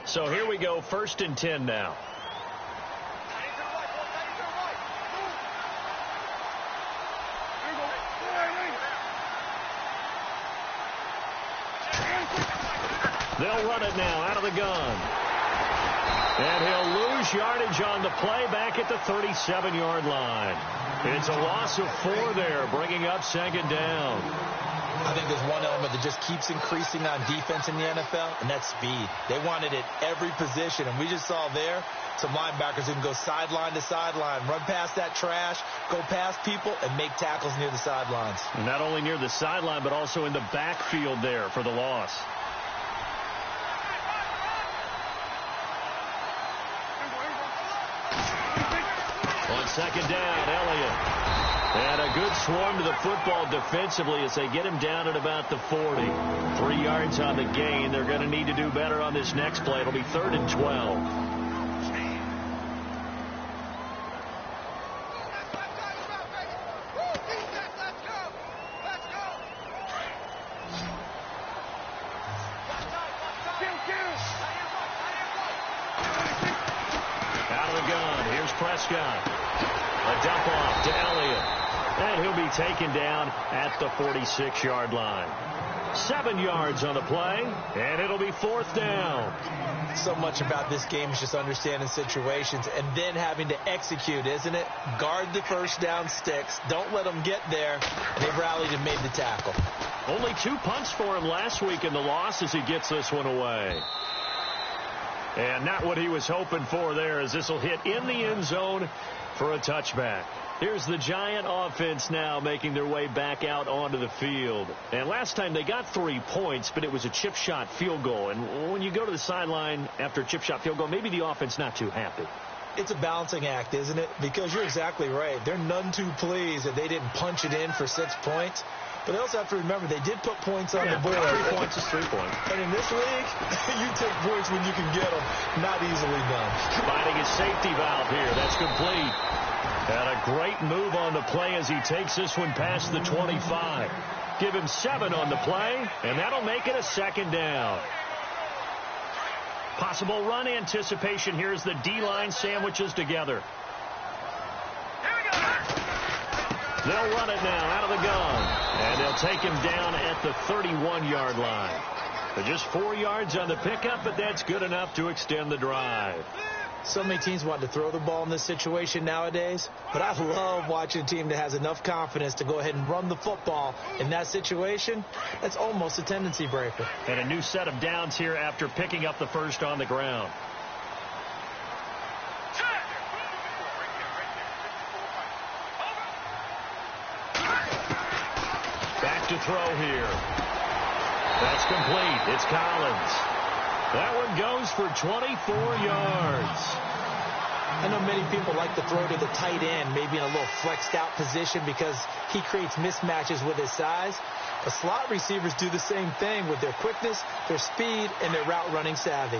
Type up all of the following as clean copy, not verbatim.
So here we go, 1st and 10 now. They'll run it now out of the gun. And he'll lose yardage on the play back at the 37-yard line. It's a loss of 4 there, bringing up 2nd down. I think there's one element that just keeps increasing on defense in the NFL, and that's speed. They want it at every position, and we just saw there some linebackers who can go sideline to sideline, run past that trash, go past people, and make tackles near the sidelines. Not only near the sideline, but also in the backfield there for the loss. On 2nd down, Elliott. And a good swarm to the football defensively as they get him down at about the 40. 3 yards on the gain. They're going to need to do better on this next play. It'll be 3rd and 12. Out of the gun. Here's Prescott. A dump off to Elliott. And he'll be taken down at the 46-yard line. 7 yards on the play, and it'll be 4th down. So much about this game is just understanding situations and then having to execute, isn't it? Guard the first down sticks. Don't let them get there. And they've rallied and made the tackle. Only 2 punts for him last week in the loss as he gets this one away. And not what he was hoping for there, as this will hit in the end zone for a touchback. Here's the Giant offense now making their way back out onto the field. And last time they got 3 points, but it was a chip shot field goal. And when you go to the sideline after a chip shot field goal, maybe the offense not too happy. It's a balancing act, isn't it? Because you're exactly right. They're none too pleased that they didn't punch it in for 6 points. But they also have to remember they did put points on the board. 3 points is 3 points. And in this league, you take points when you can get them. Not easily done. Finding a safety valve here. That's complete. And a great move on the play as he takes this one past the 25. Give him 7 on the play, and that'll make it a 2nd down. Possible run anticipation here as the D-line sandwiches together. They'll run it now out of the gun, and they'll take him down at the 31-yard line. They're just 4 yards on the pickup, but that's good enough to extend the drive. So many teams want to throw the ball in this situation nowadays, but I love watching a team that has enough confidence to go ahead and run the football. In that situation, that's almost a tendency breaker. And a new set of downs here after picking up the first on the ground. Back to throw here. That's complete. It's Collins. That one goes for 24 yards. I know many people like to throw to the tight end, maybe in a little flexed out position because he creates mismatches with his size. But slot receivers do the same thing with their quickness, their speed, and their route running savvy.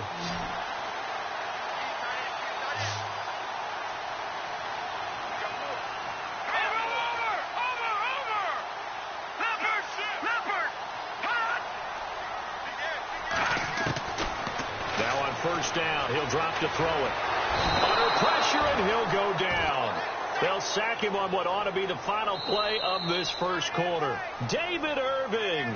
First down. He'll drop to throw it. Under pressure, and he'll go down. They'll sack him on what ought to be the final play of this first quarter. David Irving.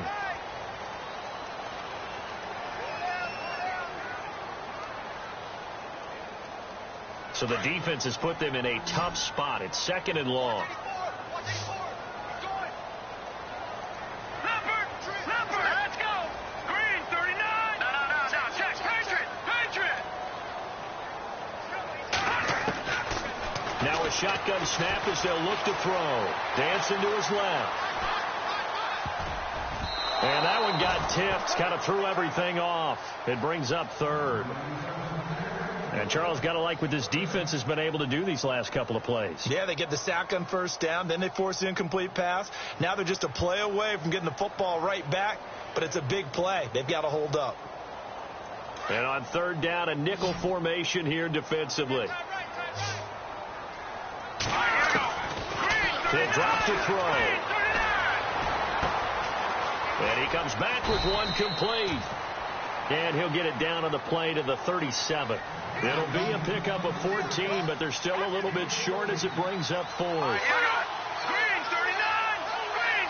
So the defense has put them in a tough spot. It's 2nd and long. Shotgun snap as they'll look to throw. Dancing to his left. And that one got tipped. Kind of threw everything off. It brings up 3rd. And Charles, got to like what this defense has been able to do these last couple of plays. Yeah, they get the sack on first down. Then they force the incomplete pass. Now they're just a play away from getting the football right back. But it's a big play. They've got to hold up. And on 3rd down, a nickel formation here defensively. He'll drop to throw. And he comes back with one complete. And he'll get it down on the play to the 37. It'll be a pickup of 14, but they're still a little bit short as it brings up 4. Green, 39! Green,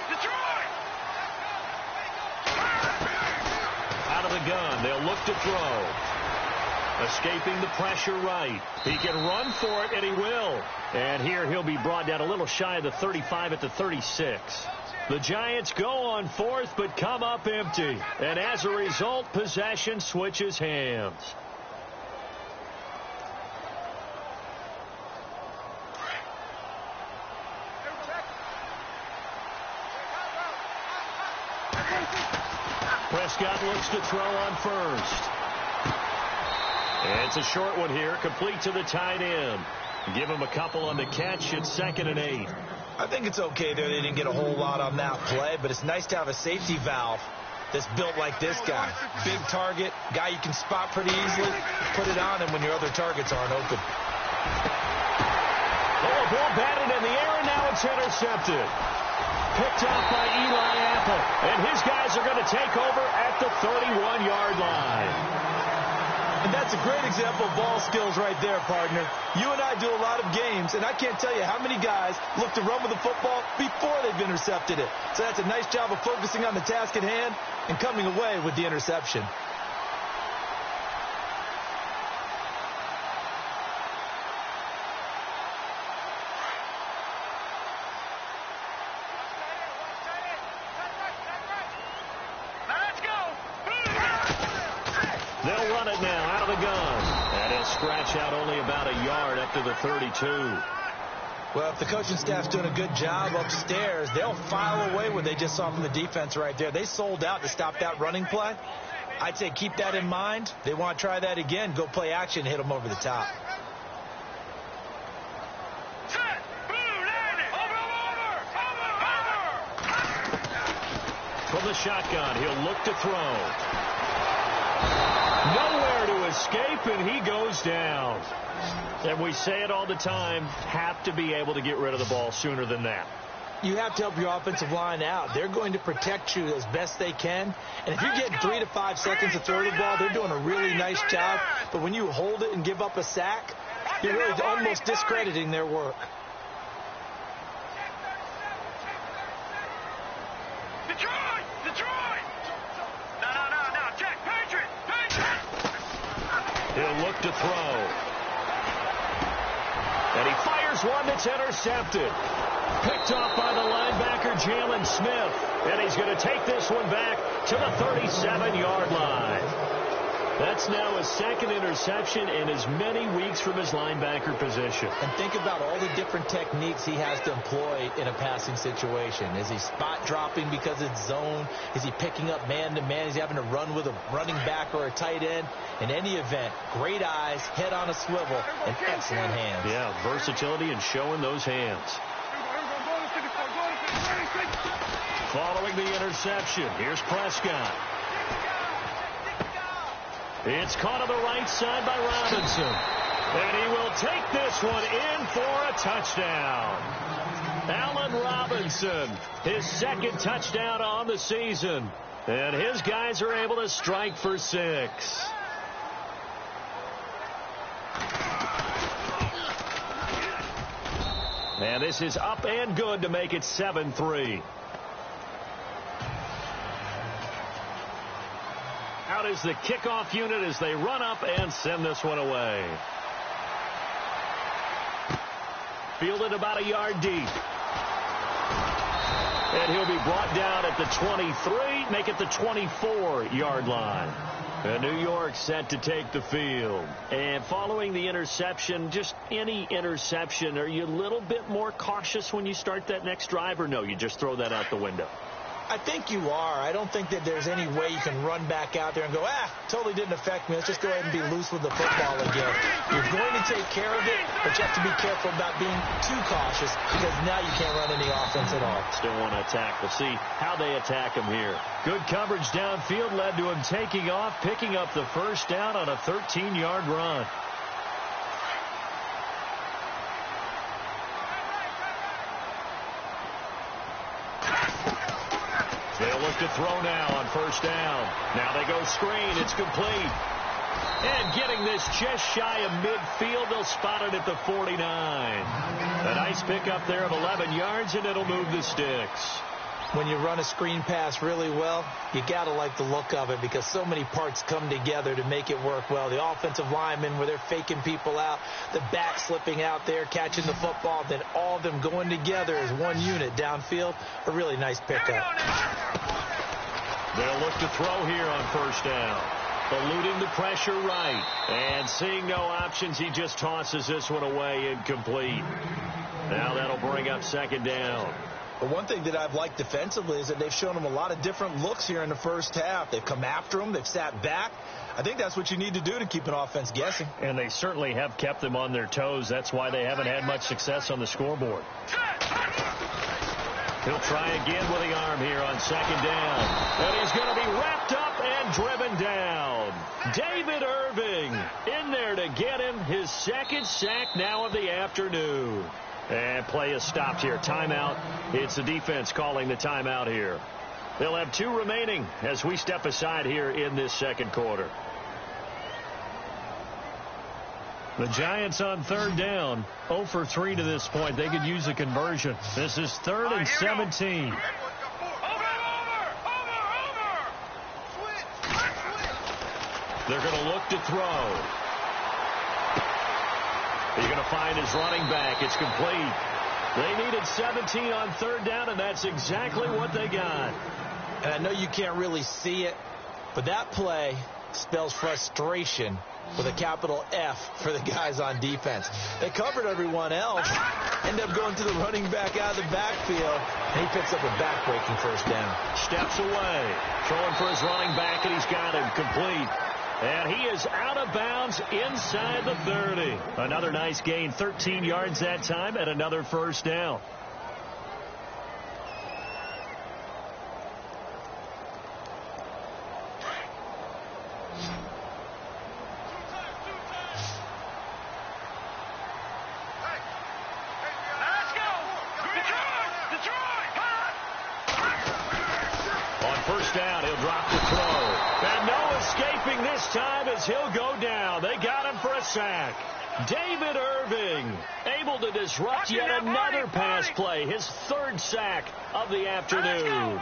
Detroit! Out of the gun, they'll look to throw. Escaping the pressure right. He can run for it, and he will. And here he'll be brought down a little shy of the 35 at the 36. The Giants go on 4th, but come up empty. And as a result, possession switches hands. Prescott looks to throw on first. And it's a short one here, complete to the tight end. Give him a couple on the catch. It's 2nd and 8. I think it's okay there. They didn't get a whole lot on that play, but it's nice to have a safety valve that's built like this guy. Big target, guy you can spot pretty easily. Put it on him when your other targets aren't open. Oh, a ball batted in the air, and now it's intercepted. Picked off by Eli Apple. And his guys are going to take over at the 31-yard line. And that's a great example of ball skills right there, partner. You and I do a lot of games, and I can't tell you how many guys look to run with the football before they've intercepted it. So that's a nice job of focusing on the task at hand and coming away with the interception. They'll run it now out of the gun. And he'll scratch out only about a yard up to the 32. Well, if the coaching staff's doing a good job upstairs, they'll file away what they just saw from the defense right there. They sold out to stop that running play. I'd say keep that in mind. They want to try that again. Go play action, hit them over the top. From the shotgun, he'll look to throw. Nowhere to escape, and he goes down. And we say it all the time, have to be able to get rid of the ball sooner than that. You have to help your offensive line out. They're going to protect you as best they can. And if you're getting 3 to 5 seconds to throw the ball, they're doing a really nice job. But when you hold it and give up a sack, you're really almost discrediting their work. He'll look to throw. And he fires one that's intercepted. Picked off by the linebacker, Jalen Smith. And he's going to take this one back to the 37-yard line. That's now his 2nd interception in as many weeks from his linebacker position. And think about all the different techniques he has to employ in a passing situation. Is he spot dropping because it's zone? Is he picking up man-to-man? Is he having to run with a running back or a tight end? In any event, great eyes, head on a swivel, and excellent hands. Yeah, versatility and showing those hands. Following the interception, here's Prescott. It's caught on the right side by Robinson. And he will take this one in for a touchdown. Allen Robinson, his 2nd touchdown on the season. And his guys are able to strike for 6. And this is up and good to make it 7-3. Out is the kickoff unit as they run up and send this one away. Fielded about a yard deep. And he'll be brought down at the 23, make it the 24-yard line. And New York set to take the field. And following the interception, just any interception, are you a little bit more cautious when you start that next drive, or no, you just throw that out the window? I think you are. I don't think that there's any way you can run back out there and go, totally didn't affect me. Let's just go ahead and be loose with the football again. You're going to take care of it, but you have to be careful about being too cautious because now you can't run any offense at all. Still want to attack. We'll see how they attack him here. Good coverage downfield led to him taking off, picking up the first down on a 13-yard run. They'll look to throw now on first down. Now they go screen. It's complete. And getting this just shy of midfield, they'll spot it at the 49. A nice pickup there of 11 yards, and it'll move the sticks. When you run a screen pass really well, you got to like the look of it because so many parts come together to make it work well. The offensive linemen, where they're faking people out, the back slipping out there, catching the football, then all of them going together as one unit downfield. A really nice pickup. They'll look to throw here on first down. Eluding the pressure right. And seeing no options, he just tosses this one away incomplete. Now that'll bring up second down. But one thing that I've liked defensively is that they've shown them a lot of different looks here in the first half. They've come after them. They've sat back. I think that's what you need to do to keep an offense guessing. And they certainly have kept them on their toes. That's why they haven't had much success on the scoreboard. He'll try again with the arm here on second down. And he's going to be wrapped up and driven down. David Irving in there to get him his second sack now of the afternoon. And play is stopped here. Timeout. It's the defense calling the timeout here. They'll have 2 remaining as we step aside here in this second quarter. The Giants on third down. 0 for 3 to this point. They could use a conversion. This is 3rd and 17. They're going to look to throw. He's going to find his running back. It's complete. They needed 17 on third down, and that's exactly what they got. And I know you can't really see it, but that play spells frustration with a capital F for the guys on defense. They covered everyone else, end up going to the running back out of the backfield, and he picks up a back-breaking first down. Steps away, throwing for his running back, and he's got him complete. And he is out of bounds inside the 30. Another nice gain, 13 yards that time, and another first down. First down, he'll drop the throw. And no escaping this time as he'll go down. They got him for a sack. David Irving able to disrupt yet another pass play. His 3rd sack of the afternoon.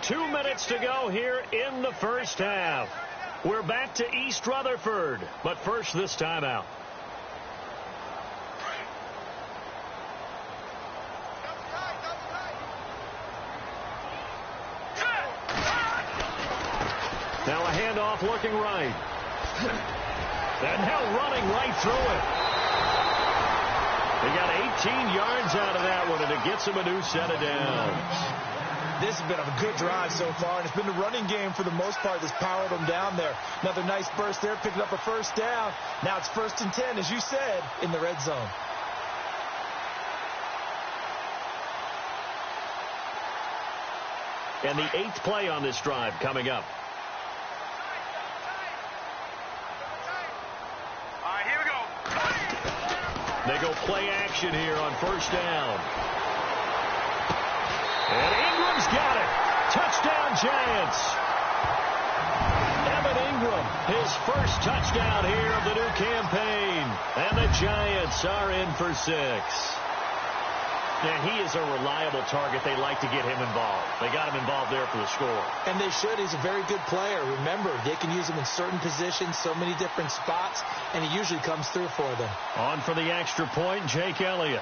Two minutes to go here in the first half. We're back to East Rutherford, but first this timeout. Now a handoff looking right. And now running right through it. They got 18 yards out of that one, and it gets them a new set of downs. This has been a good drive so far, and it's been the running game for the most part that's powered them down there. Another nice burst there, picking up a first down. Now it's 1st and 10, as you said, in the red zone. And the 8th play on this drive coming up. All right, here we go. They go play action here on first down. And Ingram's got it. Touchdown, Giants. Evan Ingram, his first touchdown here of the new campaign. And the Giants are in for 6. And he is a reliable target. They like to get him involved. They got him involved there for the score. And they should. He's a very good player. Remember, they can use him in certain positions, so many different spots, and he usually comes through for them. On for the extra point, Jake Elliott.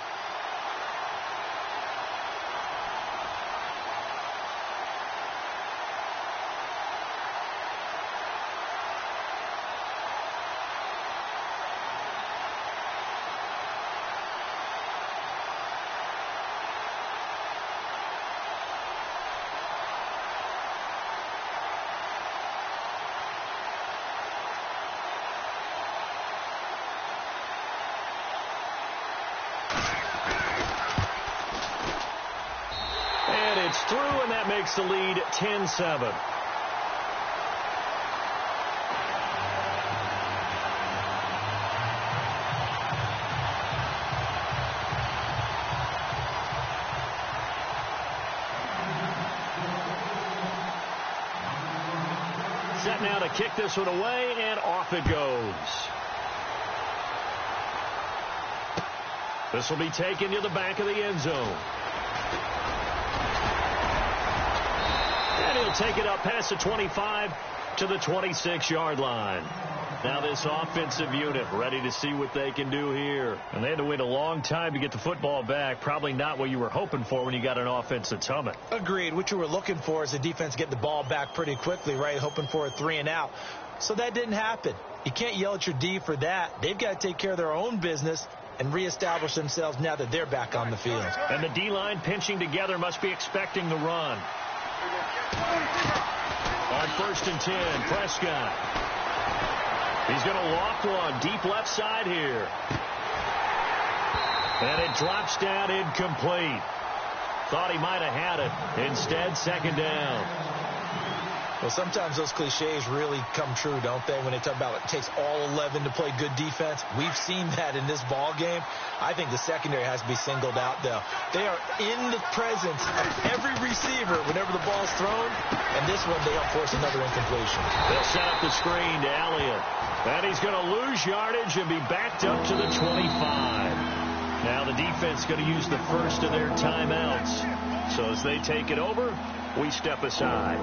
It's through, and that makes the lead 10-7. Set now to kick this one away, and off it goes. This will be taken to the back of the end zone. And he'll take it up past the 25 to the 26-yard line. Now this offensive unit ready to see what they can do here. And they had to wait a long time to get the football back. Probably not what you were hoping for when you got an offense that's humming. Agreed. What you were looking for is the defense get the ball back pretty quickly, right? Hoping for a 3 and out. So that didn't happen. You can't yell at your D for that. They've got to take care of their own business and reestablish themselves now that they're back on the field. And the D-line pinching together must be expecting the run. On 1st and 10, Prescott. He's going to loft one deep left side here. And it drops down incomplete. Thought he might have had it. Instead, 2nd down. Well, sometimes those cliches really come true, don't they, when they talk about it takes all 11 to play good defense. We've seen that in this ball game. I think the secondary has to be singled out, though. They are in the presence of every receiver whenever the ball's thrown, and this one they help force another incompletion. They'll set up the screen to Elliott. And he's going to lose yardage and be backed up to the 25. Now the defense is going to use the first of their timeouts. So as they take it over, we step aside.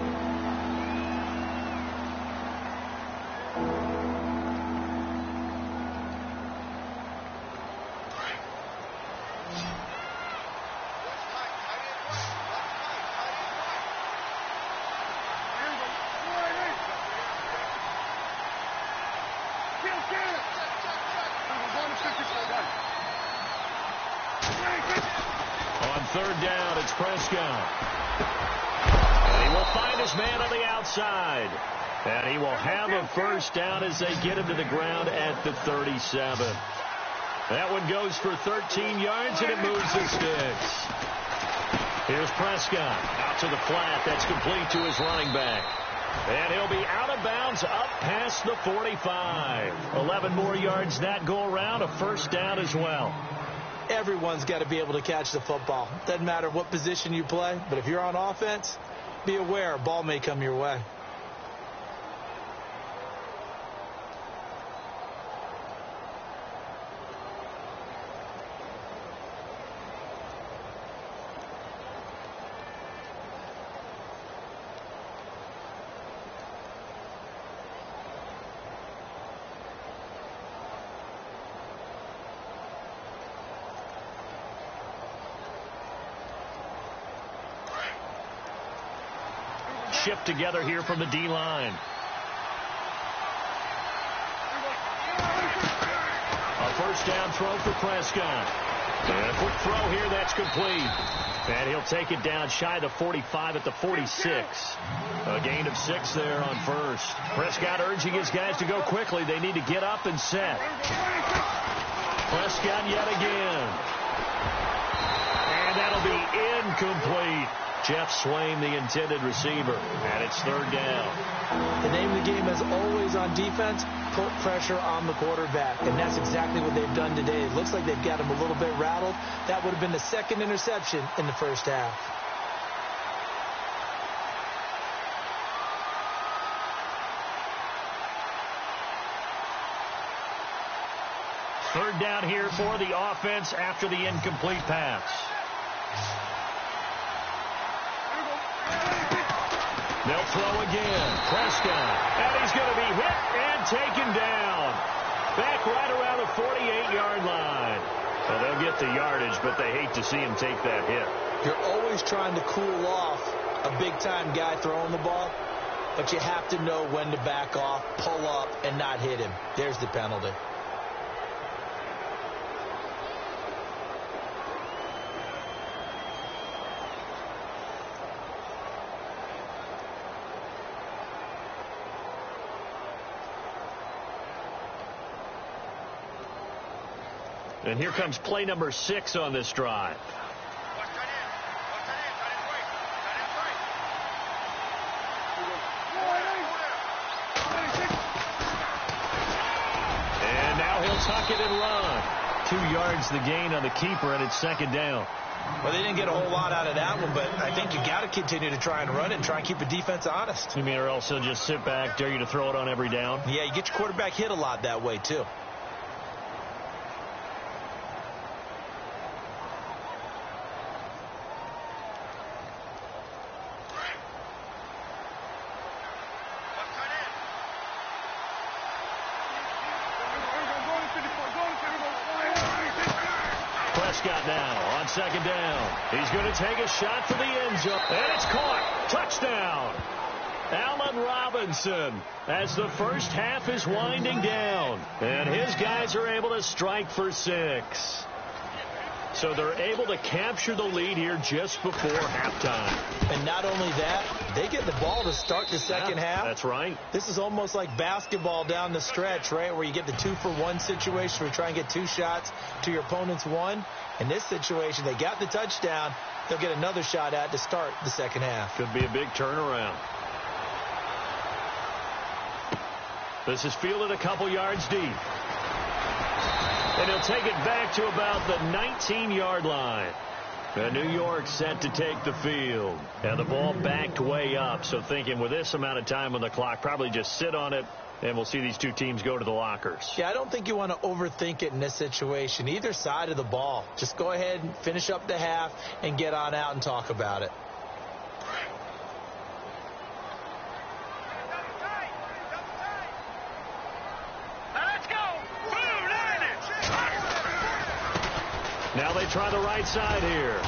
On 3rd down, it's Prescott. And he will find his man on the outside. And he will have a 1st down as they get him to the ground at the 37. That one goes for 13 yards, and it moves the sticks. Here's Prescott out to the flat. That's complete to his running back. And he'll be out of bounds up past the 45. 11 more yards that go around, a 1st down as well. Everyone's got to be able to catch the football. Doesn't matter what position you play, but if you're on offense, be aware a ball may come your way. Shift together here from the D-line. A 1st down throw for Prescott. And a quick throw here, that's complete. And he'll take it down shy of the 45 at the 46. A gain of 6 there on 1st. Prescott urging his guys to go quickly. They need to get up and set. Prescott yet again. And that'll be incomplete. Jeff Swain, the intended receiver, and it's 3rd down. The name of the game is always on defense, put pressure on the quarterback, and that's exactly what they've done today. It looks like they've got him a little bit rattled. That would have been the 2nd interception in the 1st half. Third down here for the offense after the incomplete pass. They'll throw again. Prescott. And he's going to be hit and taken down. Back right around the 48-yard line. Well, they'll get the yardage, but they hate to see him take that hit. You're always trying to cool off a big-time guy throwing the ball, but you have to know when to back off, pull up, and not hit him. There's the penalty. And here comes play number 6 on this drive. And now he'll tuck it and run. 2 yards the gain on the keeper, and it's 2nd down. Well, they didn't get a whole lot out of that one, but I think you got to continue to try and run it and try and keep the defense honest. You mean, or else they'll just sit back, dare you to throw it on every down? Yeah, you get your quarterback hit a lot that way, too. Prescott now on second down. He's going to take a shot for the end zone. And it's caught. Touchdown. Allen Robinson as the first half is winding down. And his guys are able to strike for 6. So they're able to capture the lead here just before halftime. And not only that, they get the ball to start the second half. That's right. This is almost like basketball down the stretch, right, where you get the 2-for-1 situation where you try and get 2 shots to your opponent's 1. In this situation, they got the touchdown. They'll get another shot at to start the second half. Could be a big turnaround. This is fielded a couple yards deep. And he'll take it back to about the 19-yard line. And New York set to take the field. And the ball backed way up. So thinking with this amount of time on the clock, probably just sit on it, and we'll see these two teams go to the lockers. Yeah, I don't think you want to overthink it in this situation. Either side of the ball. Just go ahead and finish up the half and get on out and talk about it. Now they try the right side here.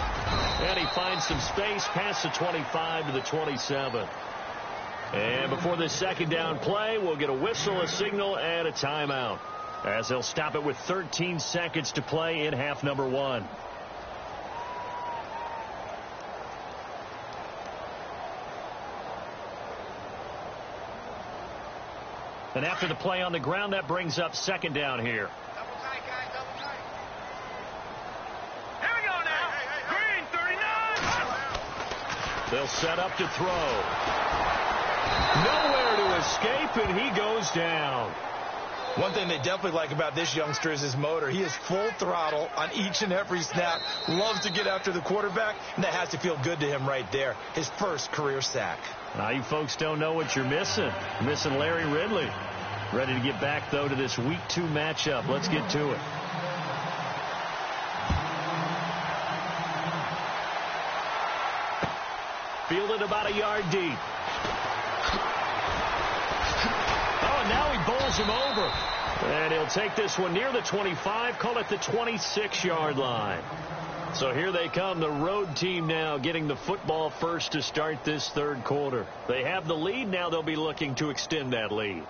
And he finds some space past the 25 to the 27. And before this second down play, we'll get a whistle, a signal, and a timeout, as they'll stop it with 13 seconds to play in half number 1. And after the play on the ground, that brings up second down here. They'll set up to throw. Nowhere to escape, and he goes down. One thing they definitely like about this youngster is his motor. He is full throttle on each and every snap. Loves to get after the quarterback, and that has to feel good to him right there. His first career sack. Now you folks don't know what you're missing. You're missing Larry Ridley. Ready to get back, though, to this Week 2 matchup. Let's get to it. Fielded about a yard deep. Oh, and now he bowls him over. And he'll take this one near the 25, call it the 26-yard line. So here they come, the road team now getting the football first to start this third quarter. They have the lead. Now they'll be looking to extend that lead.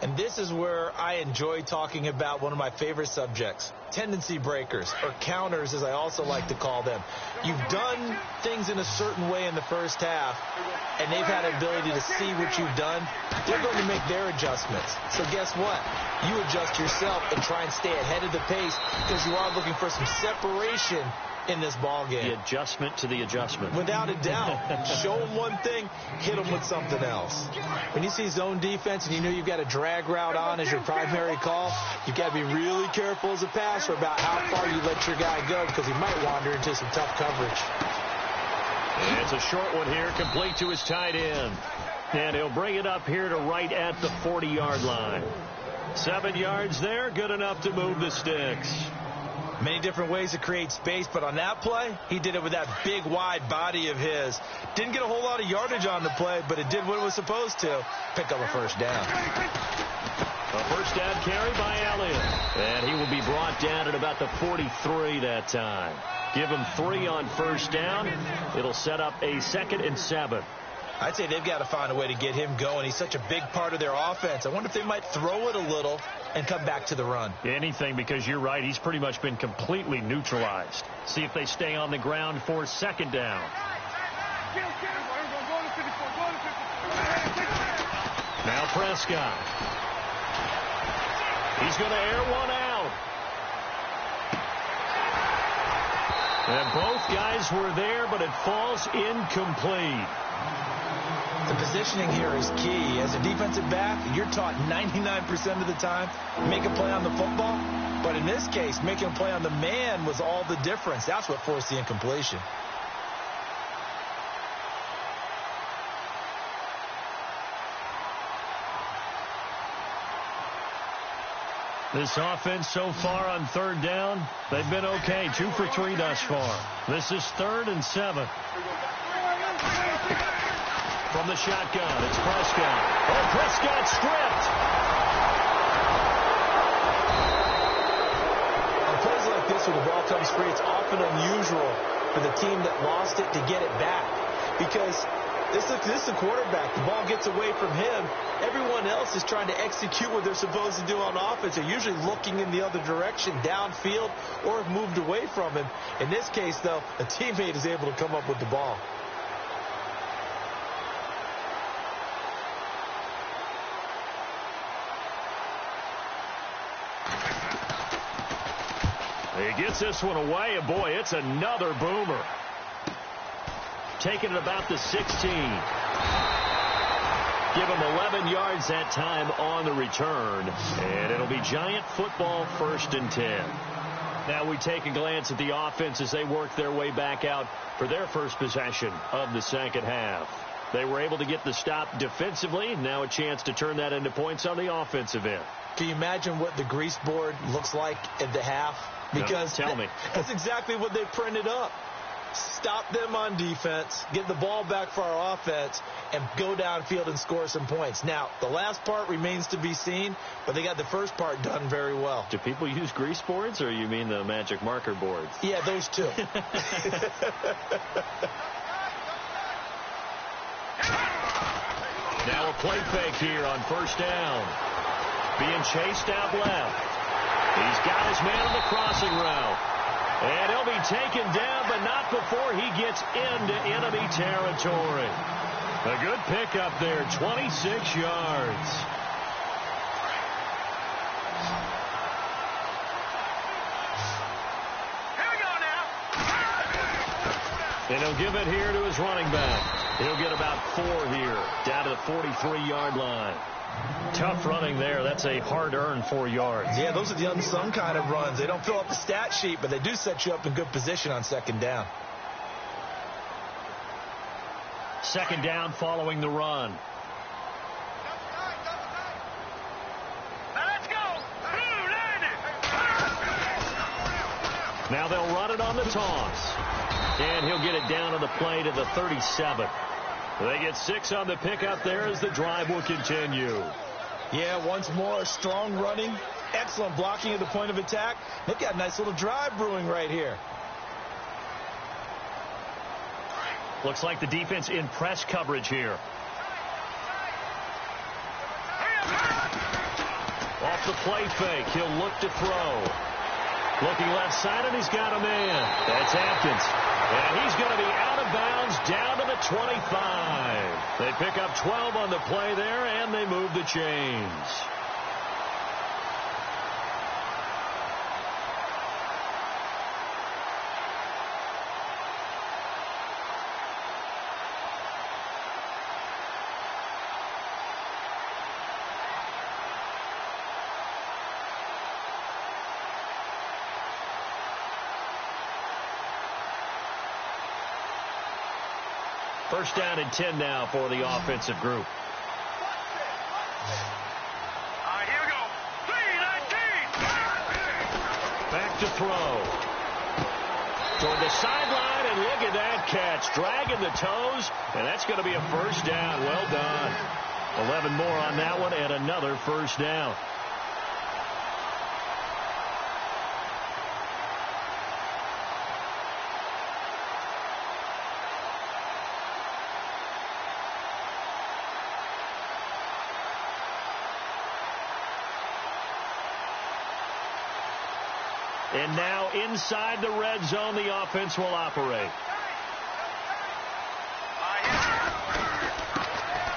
And this is where I enjoy talking about one of my favorite subjects, tendency breakers, or counters as I also like to call them. You've done things in a certain way in the first half, and they've had an ability to see what you've done. They're going to make their adjustments. So guess what? You adjust yourself and try and stay ahead of the pace because you are looking for some separation in this ball game. The adjustment to the adjustment. Without a doubt. Show them one thing, hit them with something else. When you see zone defense and you know you've got a drag route on as your primary call, you've got to be really careful as a passer about how far you let your guy go because he might wander into some tough coverage. And it's a short one here, complete to his tight end. And he'll bring it up here to right at the 40-yard line. 7 yards there, good enough to move the sticks. Many different ways to create space, but on that play, he did it with that big, wide body of his. Didn't get a whole lot of yardage on the play, but it did what it was supposed to. Pick up a first down. A first down carry by Elliott. And he will be brought down at about the 43 that time. Give him 3 on first down. It'll set up a 2nd and 7. I'd say they've got to find a way to get him going. He's such a big part of their offense. I wonder if they might throw it a little and come back to the run. Anything, because you're right. He's pretty much been completely neutralized. See if they stay on the ground for second down. Now Prescott. He's going to air one out. And both guys were there, but it falls incomplete. The positioning here is key. As a defensive back, you're taught 99% of the time, make a play on the football. But in this case, making a play on the man was all the difference. That's what forced the incompletion. This offense so far on third down, they've been okay. 2 for 3 thus far. This is 3rd and 7. From the shotgun, it's Prescott. Oh, Prescott stripped. On plays like this where the ball comes free, it's often unusual for the team that lost it to get it back. Because this is a quarterback. The ball gets away from him. Everyone else is trying to execute what they're supposed to do on offense. They're usually looking in the other direction, downfield, or have moved away from him. In this case, though, a teammate is able to come up with the ball. He gets this one away, and boy, it's another boomer. Taking it about the 16. Give him 11 yards that time on the return, and it'll be Giant football, 1st and 10. Now we take a glance at the offense as they work their way back out for their first possession of the second half. They were able to get the stop defensively. Now a chance to turn that into points on the offensive end. Can you imagine what the grease board looks like at the half? Because no, tell me. That's exactly what they printed up. Stop them on defense, get the ball back for our offense, and go downfield and score some points. Now, the last part remains to be seen, but they got the first part done very well. Do people use grease boards, or you mean the magic marker boards? Yeah, those two. Now a play fake here on 1st down. Being chased out left. He's got his man on the crossing route. And he'll be taken down, but not before he gets into enemy territory. A good pickup there, 26 yards. Here we go now. And he'll give it here to his running back. He'll get about 4 here, down to the 43-yard line. Tough running there. That's a hard-earned 4 yards. Yeah, those are the unsung kind of runs. They don't fill up the stat sheet, but they do set you up in good position on 2nd down. 2nd down following the run. Let's go. Now they'll run it on the toss. And he'll get it down on the play to the 37. They get 6 on the pickup there as the drive will continue. Yeah, once more, strong running, excellent blocking at the point of attack. They've got a nice little drive brewing right here. Looks like the defense in press coverage here. Off the play fake, he'll look to throw. Looking left side, and he's got a man. That's Atkins. And he's going to be out of bounds down to the 25. They pick up 12 on the play there, and they move the chains. First down and 10 now for the offensive group. Here we go. 3-19. Back to throw. Toward the sideline, and look at that catch. Dragging the toes, and that's going to be a first down. Well done. 11 more on that one, and another first down. And now inside the red zone, the offense will operate.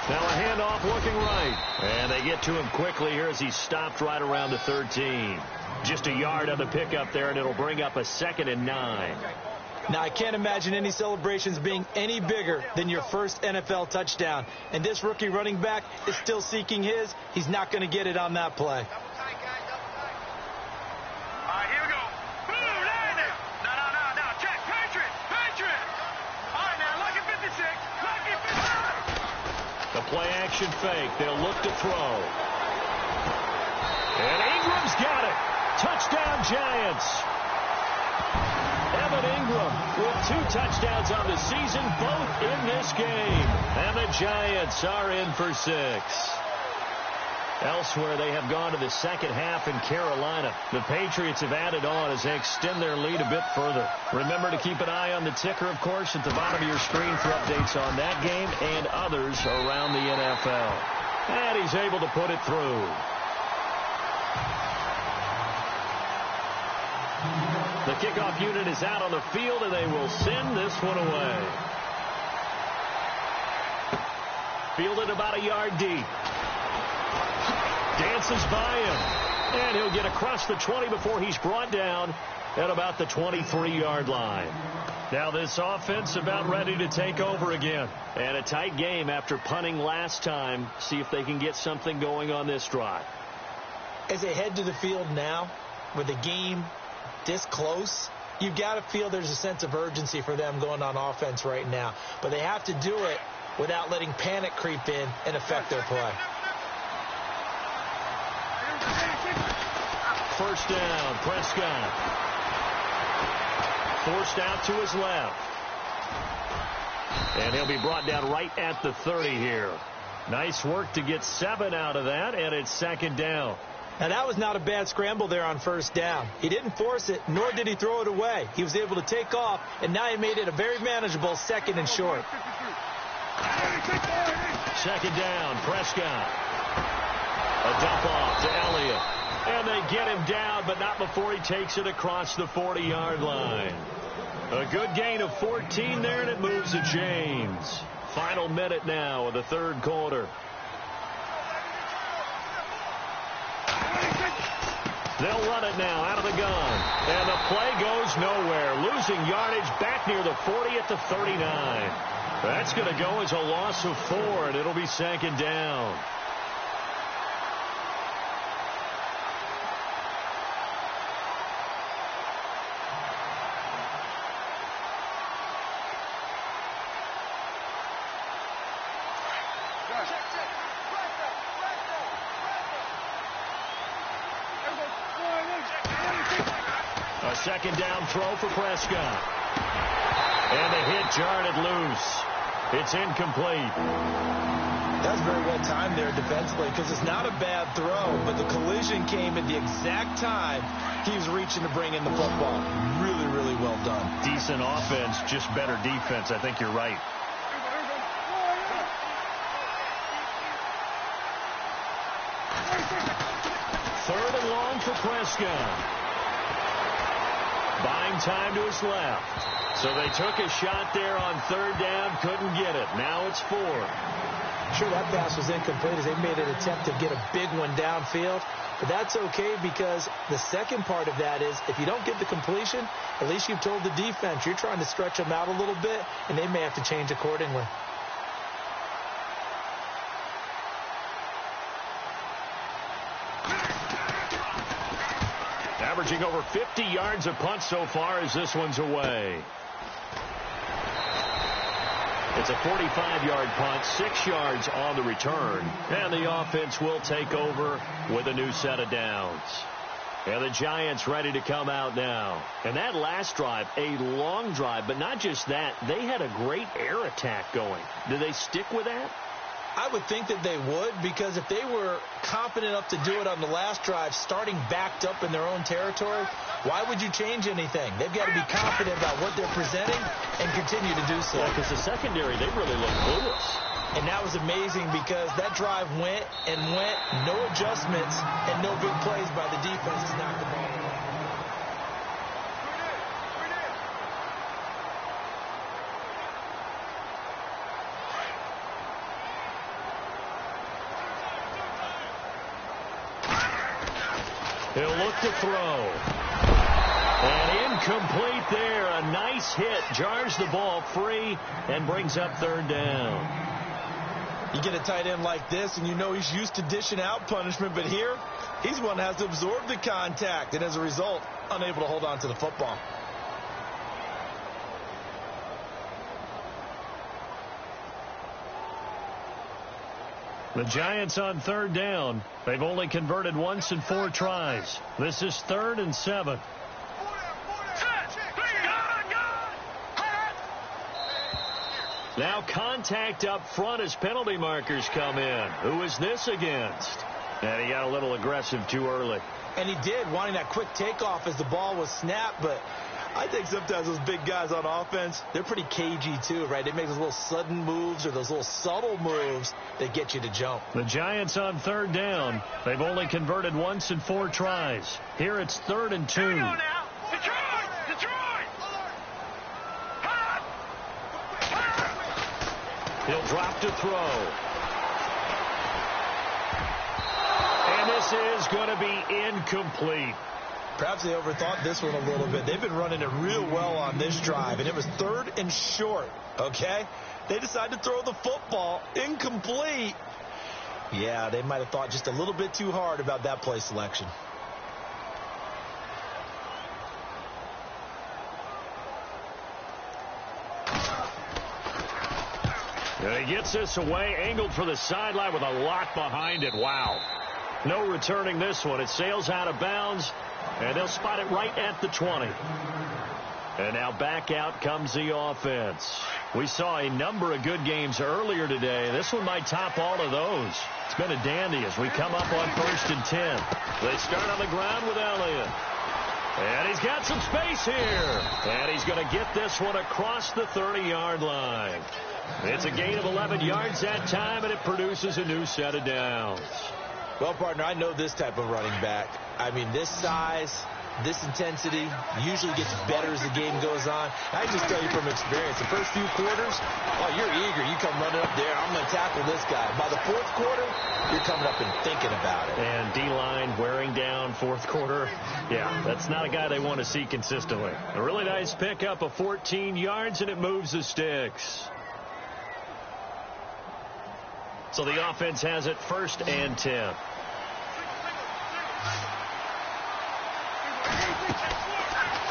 Now a handoff looking right. And they get to him quickly here as he's stopped right around the 13. Just a yard on the pickup there, and it'll bring up a 2nd and 9. Now, I can't imagine any celebrations being any bigger than your first NFL touchdown. And this rookie running back is still seeking his. He's not going to get it on that play. All right, here we go. Boom, down there. No. Check. Patriot. All right, now, lucky 56. Lucky 56. The play action fake. They'll look to throw. And Ingram's got it. Touchdown, Giants. Evan Ingram with 2 touchdowns on the season, both in this game. And the Giants are in for 6. Elsewhere, they have gone to the second half in Carolina. The Patriots have added on as they extend their lead a bit further. Remember to keep an eye on the ticker, of course, at the bottom of your screen for updates on that game and others around the NFL. And he's able to put it through. The kickoff unit is out on the field, and they will send this one away. Fielded about a yard deep. Dances by him. And he'll get across the 20 before he's brought down at about the 23-yard line. Now this offense about ready to take over again. And a tight game after punting last time. See if they can get something going on this drive. As they head to the field now, with the game this close, you've got to feel there's a sense of urgency for them going on offense right now. But they have to do it without letting panic creep in and affect their play. First down, Prescott. Forced out to his left. And he'll be brought down right at the 30 here. Nice work to get 7 out of that, and it's second down. Now, that was not a bad scramble there on first down. He didn't force it, nor did he throw it away. He was able to take off, and now he made it a very manageable second and short. Second down, Prescott. A dump off to Elliott. And they get him down, but not before he takes it across the 40-yard line. A good gain of 14 there, and it moves to James. Final minute now of the third quarter. They'll run it now out of the gun. And the play goes nowhere. Losing yardage back near the 40 at the 39. That's going to go as a loss of 4, and it'll be second down. A second down throw for Prescott. And the hit jarred it loose. It's incomplete. That's very well timed there defensively, because it's not a bad throw, but the collision came at the exact time he was reaching to bring in the football. Really, really well done. Decent offense, just better defense. I think you're right. Third and long for Prescott. Buying time to his left. So they took a shot there on third down, couldn't get it. Now it's 4. Sure, that pass was incomplete as they made an attempt to get a big one downfield. But that's okay, because the second part of that is if you don't get the completion, at least you've told the defense you're trying to stretch them out a little bit, and they may have to change accordingly. Averaging over 50 yards a punt so far as this one's away. It's a 45-yard punt, 6 yards on the return. And the offense will take over with a new set of downs. And the Giants ready to come out now. And that last drive, a long drive, but not just that. They had a great air attack going. Do they stick with that? I would think that they would, because if they were confident enough to do it on the last drive, starting backed up in their own territory, why would you change anything? They've got to be confident about what they're presenting and continue to do so. Yeah, because the secondary, they really look clueless. And that was amazing, because that drive went and went, no adjustments and no big plays by the defense to knock the ball away. He'll look to throw. And incomplete there. A nice hit. Jars the ball free and brings up third down. You get a tight end like this, and you know he's used to dishing out punishment, but here, he's one that has to absorb the contact, and as a result, unable to hold on to the football. The Giants on third down. They've only converted once in 4 tries. This is 3rd and 7. Now contact up front as penalty markers come in. Who is this against? And he got a little aggressive too early. And he did, wanting that quick takeoff as the ball was snapped, but I think sometimes those big guys on offense, they're pretty cagey too, right? They make those little sudden moves or those little subtle moves that get you to jump. The Giants on third down. They've only converted once in 4 tries. Here it's 3rd and 2. Here we go now. Detroit! Detroit! He'll drop to throw. And this is going to be incomplete. Perhaps they overthought this one a little bit. They've been running it real well on this drive, and it was 3rd and short, okay? They decided to throw the football incomplete. Yeah, they might have thought just a little bit too hard about that play selection. And he gets this away, angled for the sideline with a lot behind it. Wow. No returning this one. It sails out of bounds, and they'll spot it right at the 20. And now back out comes the offense. We saw a number of good games earlier today. This one might top all of those. It's been a dandy as we come up on 1st and 10. They start on the ground with Elliott. And he's got some space here. And he's going to get this one across the 30-yard line. It's a gain of 11 yards that time, and it produces a new set of downs. Well, partner, I know this type of running back. I mean, this size, this intensity usually gets better as the game goes on. I can just tell you from experience, the first few quarters, oh, you're eager. You come running up there, I'm going to tackle this guy. By the 4th quarter, you're coming up and thinking about it. And D-line wearing down 4th quarter. Yeah, that's not a guy they want to see consistently. A really nice pickup of 14 yards, and it moves the sticks. So the offense has it 1st and 10.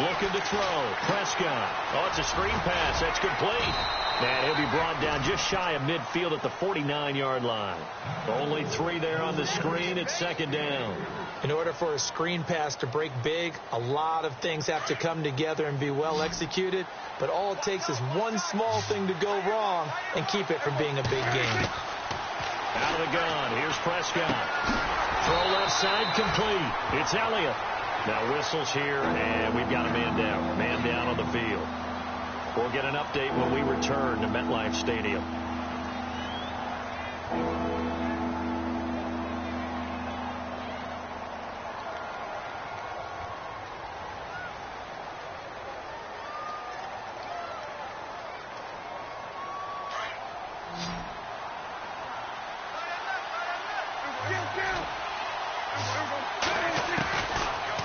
Looking to throw. Prescott. Oh, it's a screen pass. That's complete. And he'll be brought down just shy of midfield at the 49-yard line. Only 3 there on the screen. It's 2nd down. In order for a screen pass to break big, a lot of things have to come together and be well executed. But all it takes is one small thing to go wrong and keep it from being a big game. Out of the gun. Here's Prescott. Throw left side complete. It's Elliott. Now whistles here, and we've got a man down. Man down on the field. We'll get an update when we return to MetLife Stadium.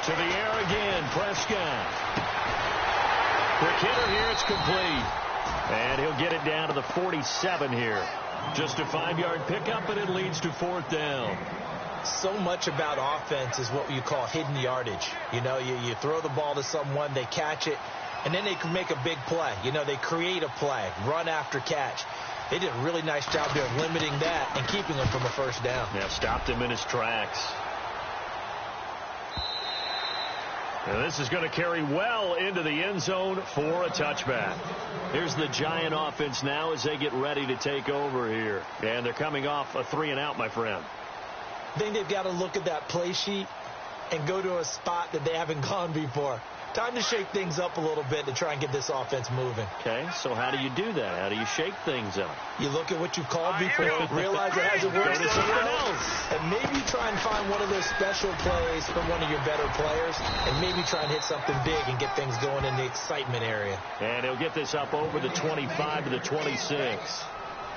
To the air again, Prescott. Quick hitter here, it's complete. And he'll get it down to the 47 here. Just a 5-yard pickup, and it leads to 4th down. So much about offense is what you call hidden yardage. You know, you throw the ball to someone, they catch it, and then they can make a big play. You know, they create a play, run after catch. They did a really nice job there of limiting that and keeping him from a 1st down. Yeah, stopped him in his tracks. And this is going to carry well into the end zone for a touchback. Here's the Giant offense now as they get ready to take over here. And they're coming off a 3-and-out, my friend. I think they've got to look at that play sheet and go to a spot that they haven't gone before. Time to shake things up a little bit to try and get this offense moving. Okay, so how do you do that? How do you shake things up? You look at what you've called before, realize it hasn't worked Go to something else. and maybe try and find one of those special plays from one of your better players, and maybe try and hit something big and get things going in the excitement area. And he'll get this up over the 25 to the 26.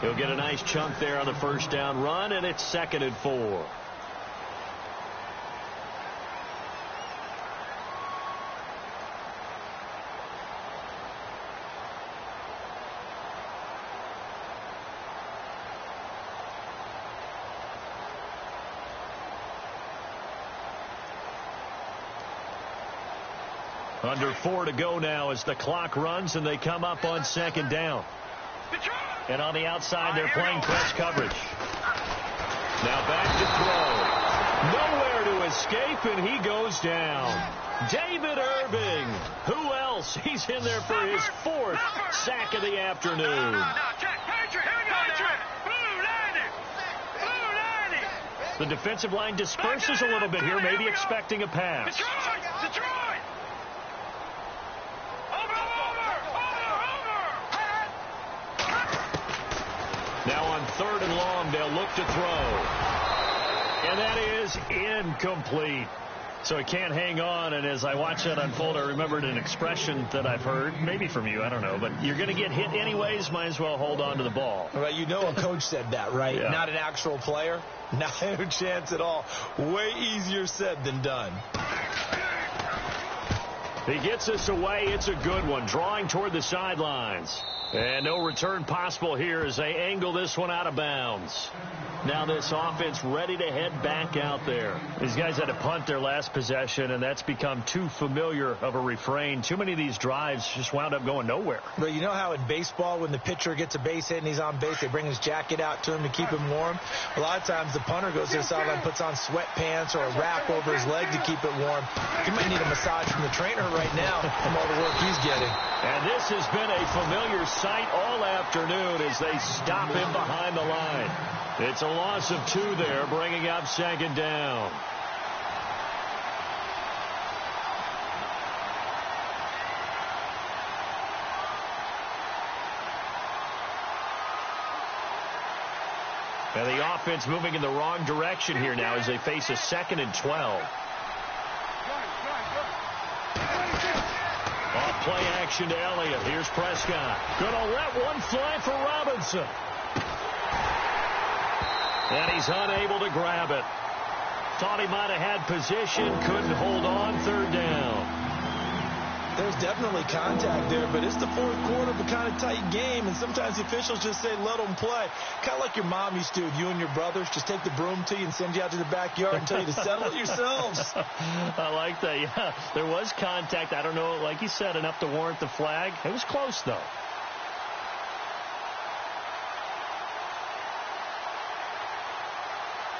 He'll get a nice chunk there on the 1st down run, and it's 2nd and 4. Under 4 to go now as the clock runs and they come up on second down. And on the outside, they're playing press coverage. Now back to throw. Nowhere to escape, and he goes down. David Irving. Who else? He's in there for his 4th sack of the afternoon. The defensive line disperses a little bit here, maybe expecting a pass. Now on 3rd and long, they'll look to throw. And that is incomplete. So he can't hang on, and as I watch that unfold, I remembered an expression that I've heard, maybe from you, I don't know, but you're going to get hit anyways, might as well hold on to the ball. Right, you know a coach said that, right? Yeah. Not an actual player. Not a chance at all. Way easier said than done. He gets us away. It's a good one, drawing toward the sidelines. And no return possible here as they angle this one out of bounds. Now this offense ready to head back out there. These guys had to punt their last possession, and that's become too familiar of a refrain. Too many of these drives just wound up going nowhere. But you know how in baseball, when the pitcher gets a base hit and he's on base, they bring his jacket out to him to keep him warm? A lot of times the punter goes to the sideline, puts on sweatpants or a wrap over his leg to keep it warm. He might need a massage from the trainer right now from all the work he's getting. And this has been a familiar sight all afternoon as they stop him behind the line. It's a loss of 2 there, bringing up second down. And the offense moving in the wrong direction here now as they face a 2nd and 12. Off play action to Elliott. Here's Prescott. Gonna let one fly for Robinson. And he's unable to grab it. Thought he might have had position. Couldn't hold on. 3rd down. There's definitely contact there, but it's the 4th quarter of a kind of tight game, and sometimes the officials just say let them play. Kind of like your mom used to, you and your brothers, just take the broom to you and send you out to the backyard and tell you to settle it yourselves. I like that, yeah. There was contact. I don't know, like you said, enough to warrant the flag. It was close, though.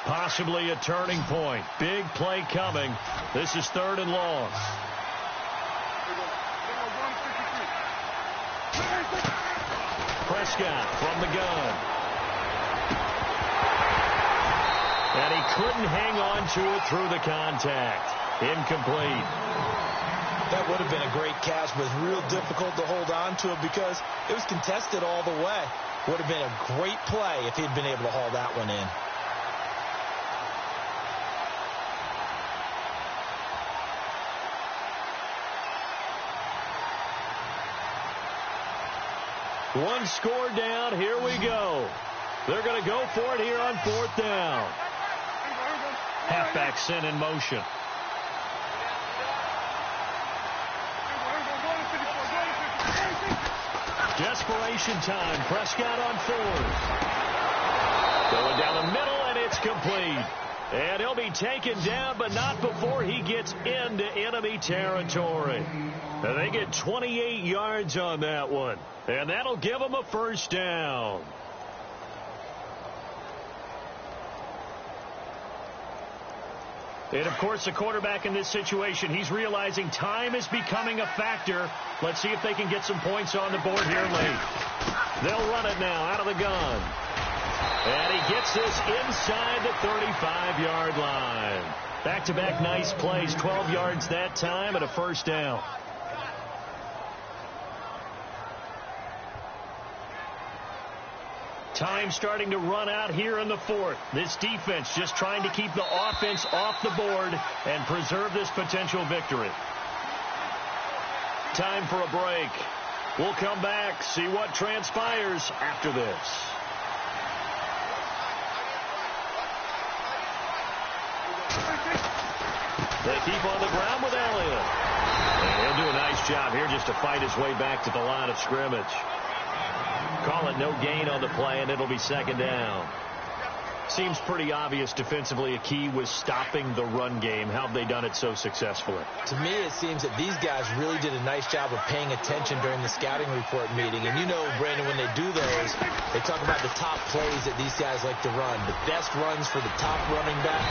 Possibly a turning point. Big play coming. This is 3rd and long. Prescott from the gun. And he couldn't hang on to it through the contact. Incomplete. That would have been a great catch, but real difficult to hold on to it because it was contested all the way. Would have been a great play if he'd been able to haul that one in. One score down. Here we go. They're going to go for it here on 4th down. Halfback sent in motion. Desperation time. Prescott on 4th. Going down the middle, and it's complete. And he'll be taken down, but not before he gets into enemy territory. And they get 28 yards on that one. And that'll give them a 1st down. And, of course, the quarterback in this situation, he's realizing time is becoming a factor. Let's see if they can get some points on the board here late. They'll run it now out of the gun. And he gets this inside the 35-yard line. Back-to-back nice plays, 12 yards that time and a 1st down. Time starting to run out here in the 4th. This defense just trying to keep the offense off the board and preserve this potential victory. Time for a break. We'll come back, see what transpires after this. They keep on the ground with Elliott. And he'll do a nice job here just to fight his way back to the line of scrimmage. Call it no gain on the play, and it'll be 2nd down. Seems pretty obvious defensively a key was stopping the run game. How have they done it so successfully? To me, it seems that these guys really did a nice job of paying attention during the scouting report meeting. And you know, Brandon, when they do those, they talk about the top plays that these guys like to run. The best runs for the top running back,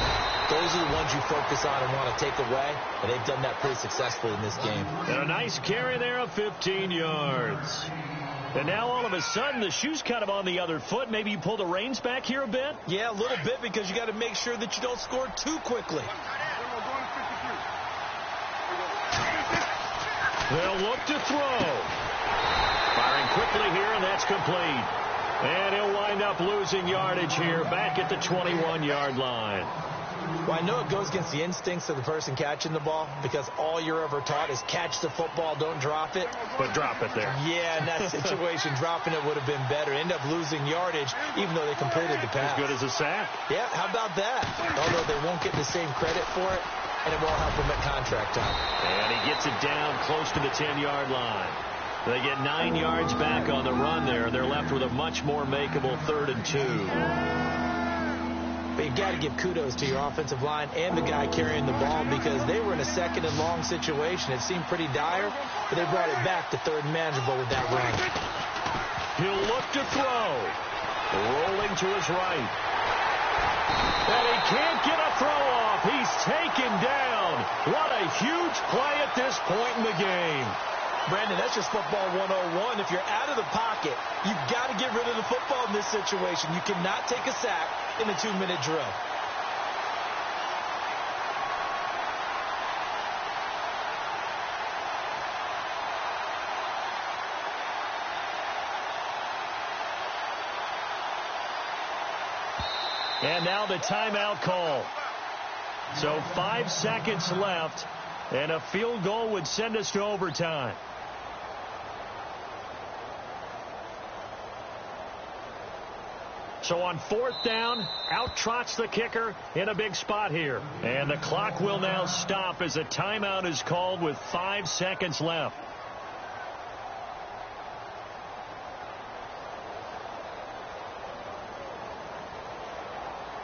those are the ones you focus on and want to take away. And they've done that pretty successfully in this game. And a nice carry there of 15 yards. And now all of a sudden the shoe's kind of on the other foot. Maybe you pull the reins back here a bit? Yeah, a little bit, because you got to make sure that you don't score too quickly. They'll look to throw. Firing quickly here, and that's complete. And he'll wind up losing yardage here back at the 21-yard line. Well, I know it goes against the instincts of the person catching the ball, because all you're ever taught is catch the football, don't drop it. But drop it there. Yeah, in that situation, dropping it would have been better. End up losing yardage, even though they completed the pass. As good as a sack. Yeah, how about that? Although they won't get the same credit for it, and it won't help them at contract time. And he gets it down close to the 10-yard line. They get 9 yards back on the run there. They're left with a much more makeable 3rd and 2. But you've got to give kudos to your offensive line and the guy carrying the ball, because they were in a 2nd and long situation. It seemed pretty dire, but they brought it back to 3rd and manageable with that run. He'll look to throw. Rolling to his right. And he can't get a throw off. He's taken down. What a huge play at this point in the game. Brandon, that's just football 101. If you're out of the pocket, you've got to get rid of the football in this situation. You cannot take a sack in a 2-minute drill. And now the timeout call. So 5 seconds left, and a field goal would send us to overtime. So on 4th down, out trots the kicker in a big spot here. And the clock will now stop as a timeout is called with 5 seconds left.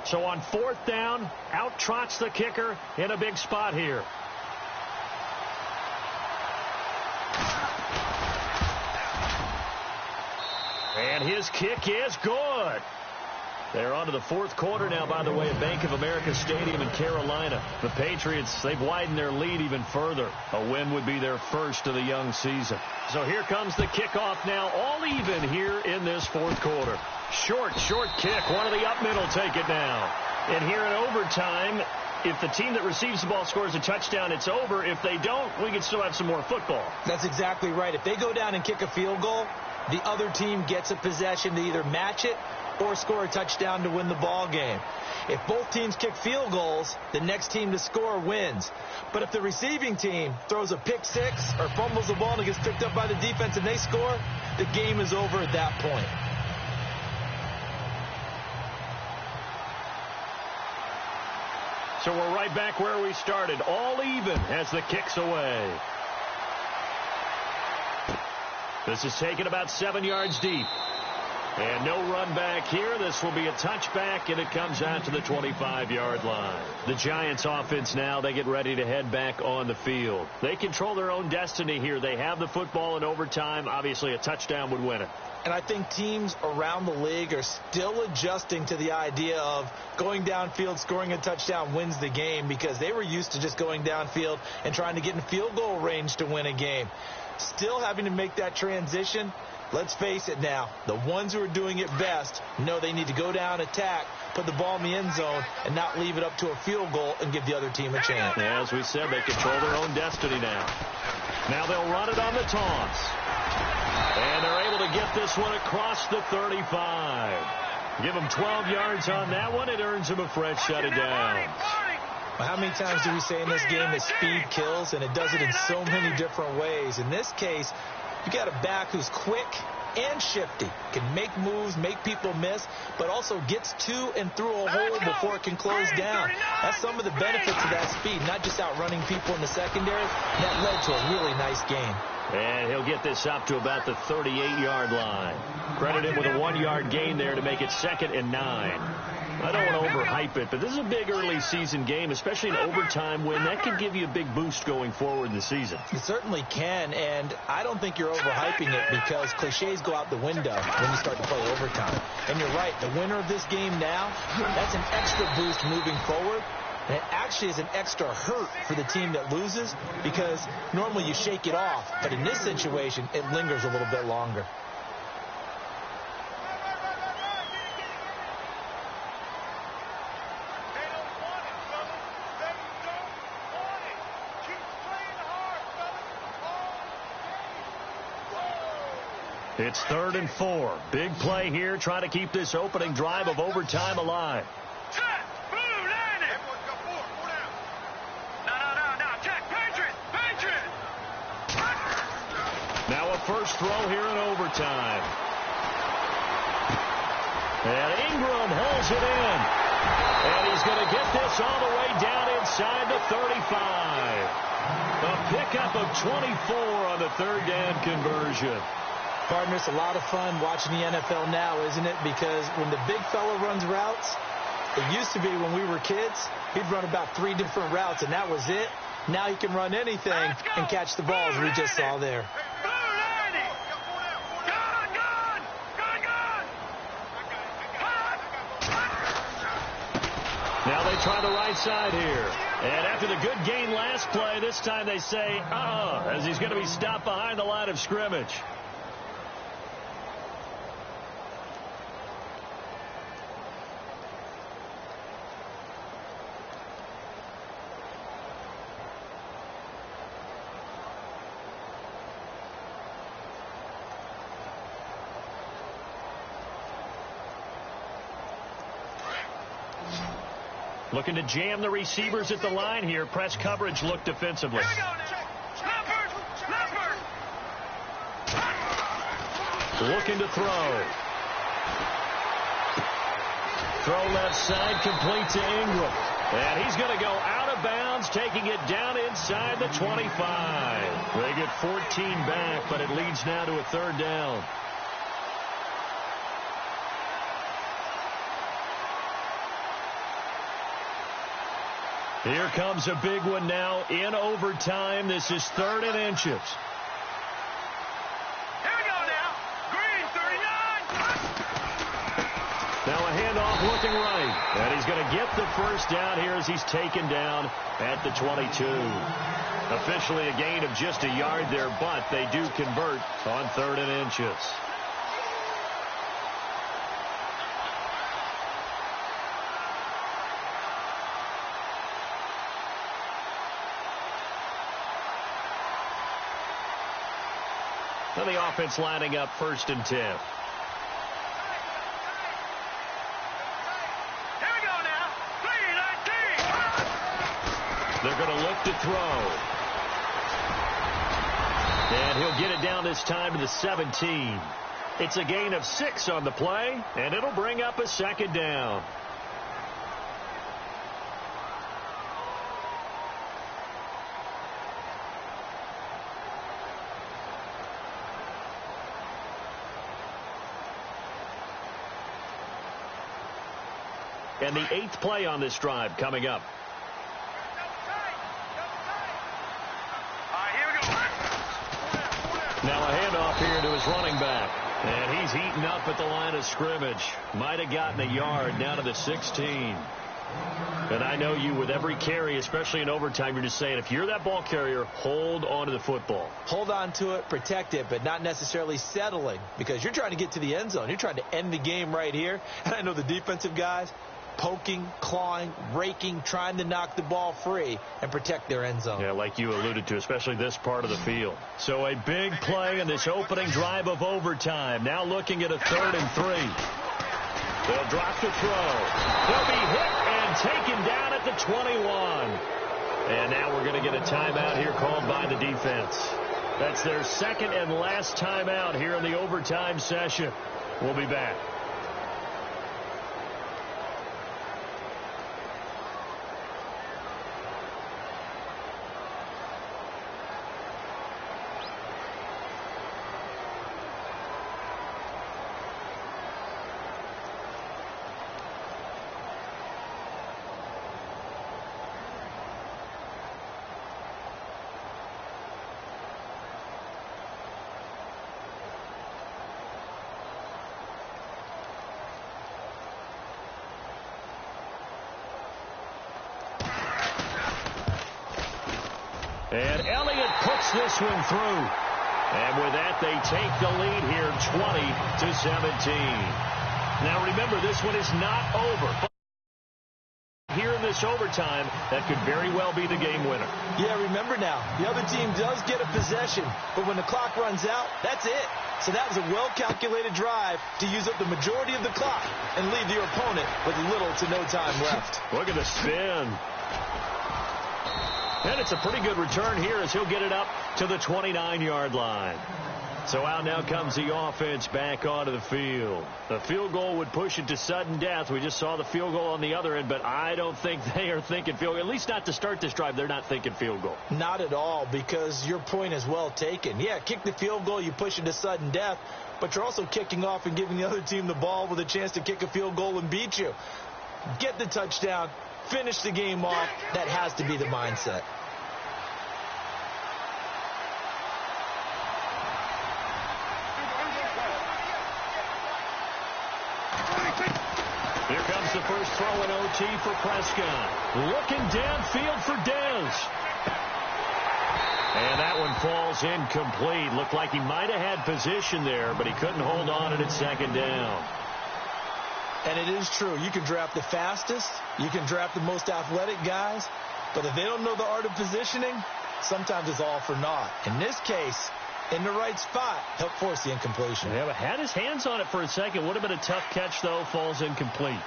So on 4th down, out trots the kicker in a big spot here. And his kick is good. They're on to the 4th quarter now, by the way, at Bank of America Stadium in Carolina. The Patriots, they've widened their lead even further. A win would be their first of the young season. So here comes the kickoff now, all even here in this 4th quarter. Short kick. One of the up middle take it now. And here in overtime, if the team that receives the ball scores a touchdown, it's over. If they don't, we can still have some more football. That's exactly right. If they go down and kick a field goal, the other team gets a possession to either match it or score a touchdown to win the ball game. If both teams kick field goals, the next team to score wins. But if the receiving team throws a pick six or fumbles the ball and it gets picked up by the defense and they score, the game is over at that point. So we're right back where we started, all even as the kick's away. This is taken about 7 yards deep. And no run back here. This will be a touchback, and it comes out to the 25-yard line. The Giants offense now, they get ready to head back on the field. They control their own destiny here. They have the football in overtime. Obviously, a touchdown would win it. And I think teams around the league are still adjusting to the idea of going downfield, scoring a touchdown wins the game, because they were used to just going downfield and trying to get in field goal range to win a game. Still having to make that transition. Let's face it now, the ones who are doing it best know they need to go down, attack, put the ball in the end zone, and not leave it up to a field goal and give the other team a chance. Yeah, as we said, they control their own destiny now. Now they'll run it on the toss. And they're able to get this one across the 35. Give them 12 yards on that one. It earns them a fresh set of downs. Well, how many times do we say in this game that speed kills, and it does it in so many different ways? In this case, you got a back who's quick and shifty, can make moves, make people miss, but also gets to and through a hole before it can close down. That's some of the benefits of that speed, not just outrunning people in the secondary. That led to a really nice game. And he'll get this up to about the 38-yard line. Credit him with a 1-yard gain there to make it 2nd and 9. I don't want to overhype it, but this is a big early season game, especially an overtime win. That could give you a big boost going forward in the season. It certainly can, and I don't think you're overhyping it because cliches go out the window when you start to play overtime. And you're right, the winner of this game now, that's an extra boost moving forward. And it actually is an extra hurt for the team that loses because normally you shake it off, but in this situation, it lingers a little bit longer. It's 3rd and 4. Big play here, trying to keep this opening drive of overtime alive. Now a first throw here in overtime. And Ingram holds it in. And he's going to get this all the way down inside the 35. A pickup of 24 on the 3rd down conversion. Partner, it's a lot of fun watching the NFL now, isn't it? Because when the big fella runs routes, it used to be when we were kids, he'd run about 3 different routes, and that was it. Now he can run anything and catch the balls we just saw there. Now they try the right side here. And after the good gain last play, this time they say, as he's going to be stopped behind the line of scrimmage. Looking to jam the receivers at the line here. Press coverage look defensively. Looking to throw. Throw left side, complete to Ingram. And he's going to go out of bounds, taking it down inside the 25. They get 14 back, but it leads now to a 3rd down. Here comes a big one now in overtime. This is 3rd and inches. Here we go now. Green, 39. Now a handoff looking right. And he's going to get the first down here as he's taken down at the 22. Officially a gain of just a yard there, but they do convert on 3rd and inches. And the offense lining up 1st and 10. Here we go now. 3-19. They're going to look to throw. And he'll get it down this time to the 17. It's a gain of 6 on the play, and it'll bring up a 2nd down. And the 8th play on this drive coming up. Now a handoff here to his running back. And he's heating up at the line of scrimmage. Might have gotten a yard down to the 16. And I know you, with every carry, especially in overtime, you're just saying, if you're that ball carrier, hold on to the football. Hold on to it, protect it, but not necessarily settling, because you're trying to get to the end zone. You're trying to end the game right here. And I know the defensive guys, poking, clawing, raking, trying to knock the ball free and protect their end zone. Yeah, like you alluded to, especially this part of the field. So a big play in this opening drive of overtime. Now looking at a 3rd and 3. They'll drop the throw. They'll be hit and taken down at the 21. And now we're going to get a timeout here called by the defense. That's their 2nd and last timeout here in the overtime session. We'll be back. And Elliott puts this one through. And with that, they take the lead here 20-17. Now, remember, this one is not over. But here in this overtime, that could very well be the game winner. Yeah, remember now, the other team does get a possession, but when the clock runs out, that's it. So that was a well-calculated drive to use up the majority of the clock and leave your opponent with little to no time left. Look at the spin. And it's a pretty good return here as he'll get it up to the 29-yard line. So out now comes the offense back onto the field. The field goal would push it to sudden death. We just saw the field goal on the other end, but I don't think they are thinking field goal. At least not to start this drive. They're not thinking field goal. Not at all, because your point is well taken. Yeah, kick the field goal, you push it to sudden death, but you're also kicking off and giving the other team the ball with a chance to kick a field goal and beat you. Get the touchdown, finish the game off. That has to be the mindset. Here comes the first throw in OT for Prescott. Looking downfield for Dez. And that one falls incomplete. Looked like he might have had position there, but he couldn't hold on at second down. And it is true. You can draft the fastest. You can draft the most athletic guys. But if they don't know the art of positioning, sometimes it's all for naught. In this case, in the right spot, help force the incompletion. Yeah, but had his hands on it for a second. Would have been a tough catch, though. Falls incomplete.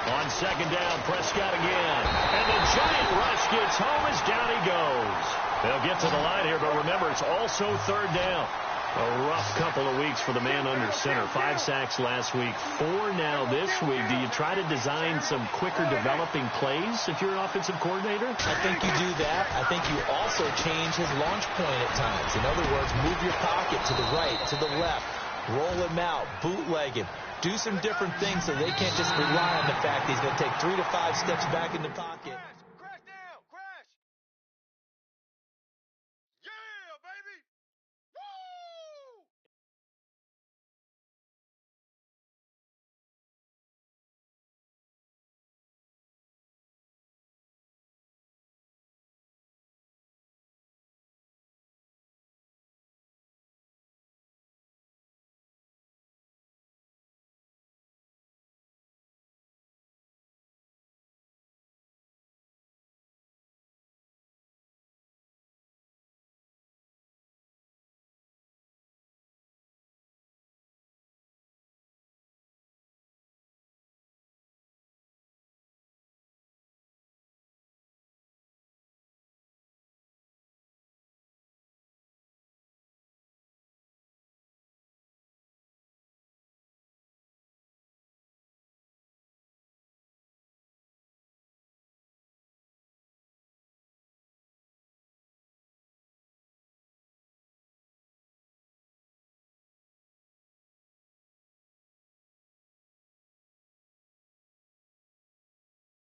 On second down, Prescott again. And the giant rush gets home as down he goes. They'll get to the line here, but remember, it's also third down. A rough couple of weeks for the man under center. 5 sacks last week, 4 now this week. Do you try to design some quicker developing plays if you're an offensive coordinator? I think you do that. I think you also change his launch point at times. In other words, move your pocket to the right, to the left, roll him out, bootleg him. Do some different things so they can't just rely on the fact that he's going to take 3 to 5 steps back in the pocket.